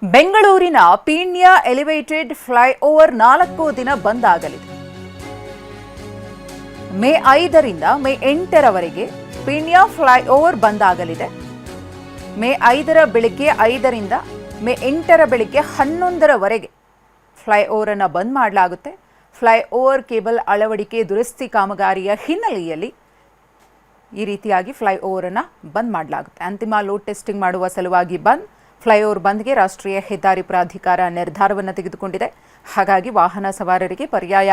ಬೆಂಗಳೂರಿನ Peenya elevated flyover 4 ದಿನ ಬಂದ್ ಆಗಲಿದೆ. ಮೇ 5ರಿಂದ ಮೇ 8ರವರೆಗೆ ಪೀಣ್ಯ ಫ್ಲೈಓವರ್ ಬಂದ್ ಆಗಲಿದೆ. ಮೇ 5ರ ಬೆಳಿಗ್ಗೆ 5ರಿಂದ ಮೇ 8ರ ಬೆಳಿಗ್ಗೆ 11ರವರೆಗೆ ಫ್ಲೈಓವರ್ ಅನ್ನು ಬಂದ್ ಮಾಡಲಾಗುತ್ತೆ. ಫ್ಲೈಓವರ್ ಕೇಬಲ್ ಅಳವಡಿಕೆ ದುರಸ್ತಿ ಕಾಮಗಾರಿಯ ಹಿನ್ನೆಲೆಯಲ್ಲಿ ಈ ರೀತಿಯಾಗಿ ಫ್ಲೈಓವರ್ ಅನ್ನು ಬಂದ್ ಮಾಡಲಾಗುತ್ತೆ. ಅಂತಿಮ ಲೋಡ್ ಟೆಸ್ಟಿಂಗ್ ಮಾಡುವ ಸಲುವಾಗಿ ಫ್ಲೈಓವರ್ ಬಂದ್ಗೆ ರಾಷ್ಟ್ರೀಯ ಹೆದ್ದಾರಿ ಪ್ರಾಧಿಕಾರ ನಿರ್ಧಾರವನ್ನು ತೆಗೆದುಕೊಂಡಿದೆ. ಹಾಗಾಗಿ ವಾಹನ ಸವಾರರಿಗೆ ಪರ್ಯಾಯ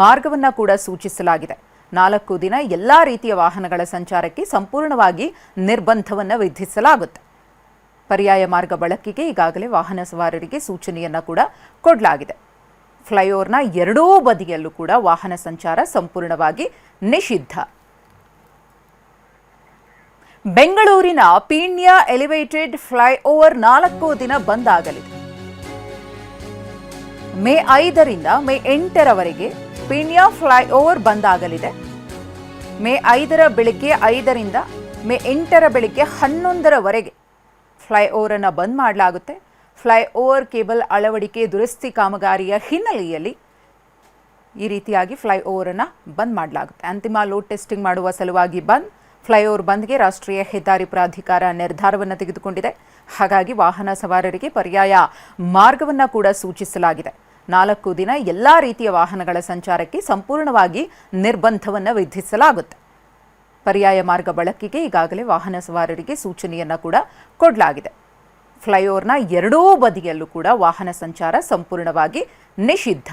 ಮಾರ್ಗವನ್ನು ಕೂಡ ಸೂಚಿಸಲಾಗಿದೆ. 4 ದಿನ ಎಲ್ಲಾ ರೀತಿಯ ವಾಹನಗಳ ಸಂಚಾರಕ್ಕೆ ಸಂಪೂರ್ಣವಾಗಿ ನಿರ್ಬಂಧವನ್ನು ವಿಧಿಸಲಾಗುತ್ತೆ. ಪರ್ಯಾಯ ಮಾರ್ಗ ಬಳಕೆಗೆ ಈಗಾಗಲೇ ವಾಹನ ಸವಾರರಿಗೆ ಸೂಚನೆಯನ್ನು ಕೂಡ ಕೊಡಲಾಗಿದೆ. ಫ್ಲೈಓವರ್ನ ಎರಡೂ ಬದಿಯಲ್ಲೂ ಕೂಡ ವಾಹನ ಸಂಚಾರ ಸಂಪೂರ್ಣವಾಗಿ ನಿಷಿದ್ಧ. ಬೆಂಗಳೂರಿನ ಪೀಣ್ಯ ಎಲಿವೇಟೆಡ್ ಫ್ಲೈಓವರ್ 4 ದಿನ ಬಂದ್ ಆಗಲಿದೆ. ಮೇ 5ರಿಂದ ಮೇ 8ರವರೆಗೆ ಪೀಣ್ಯ ಫ್ಲೈಓವರ್ ಬಂದ್ ಆಗಲಿದೆ. ಮೇ 5ರ ಬೆಳಿಗ್ಗೆ 5ರಿಂದ ಮೇ 8ರ ಬೆಳಿಗ್ಗೆ 11ರವರೆಗೆ ಫ್ಲೈಓವರ್ ಅನ್ನು ಬಂದ್ ಮಾಡಲಾಗುತ್ತೆ. ಫ್ಲೈಓವರ್ ಕೇಬಲ್ ಅಳವಡಿಕೆ ದುರಸ್ತಿ ಕಾಮಗಾರಿಯ ಹಿನ್ನೆಲೆಯಲ್ಲಿ ಈ ರೀತಿಯಾಗಿ ಫ್ಲೈಓವರ್ ಅನ್ನು ಬಂದ್ ಮಾಡಲಾಗುತ್ತೆ. ಅಂತಿಮ ಲೋಡ್ ಟೆಸ್ಟಿಂಗ್ ಮಾಡುವ ಸಲುವಾಗಿ ಫ್ಲೈಓವರ್ ಬಂದ್ಗೆ ರಾಷ್ಟ್ರೀಯ ಹೆದ್ದಾರಿ ಪ್ರಾಧಿಕಾರ ನಿರ್ಧಾರವನ್ನು ತೆಗೆದುಕೊಂಡಿದೆ. ಹಾಗಾಗಿ ವಾಹನ ಸವಾರರಿಗೆ ಪರ್ಯಾಯ ಮಾರ್ಗವನ್ನು ಕೂಡ ಸೂಚಿಸಲಾಗಿದೆ. 4 ದಿನ ಎಲ್ಲಾ ರೀತಿಯ ವಾಹನಗಳ ಸಂಚಾರಕ್ಕೆ ಸಂಪೂರ್ಣವಾಗಿ ನಿರ್ಬಂಧವನ್ನು ವಿಧಿಸಲಾಗುತ್ತೆ. ಪರ್ಯಾಯ ಮಾರ್ಗ ಬಳಕೆಗೆ ಈಗಾಗಲೇ ವಾಹನ ಸವಾರರಿಗೆ ಸೂಚನೆಯನ್ನು ಕೂಡ ಕೊಡಲಾಗಿದೆ. ಫ್ಲೈಓವರ್ನ ಎರಡೂ ಬದಿಯಲ್ಲೂ ಕೂಡ ವಾಹನ ಸಂಚಾರ ಸಂಪೂರ್ಣವಾಗಿ ನಿಷಿದ್ಧ.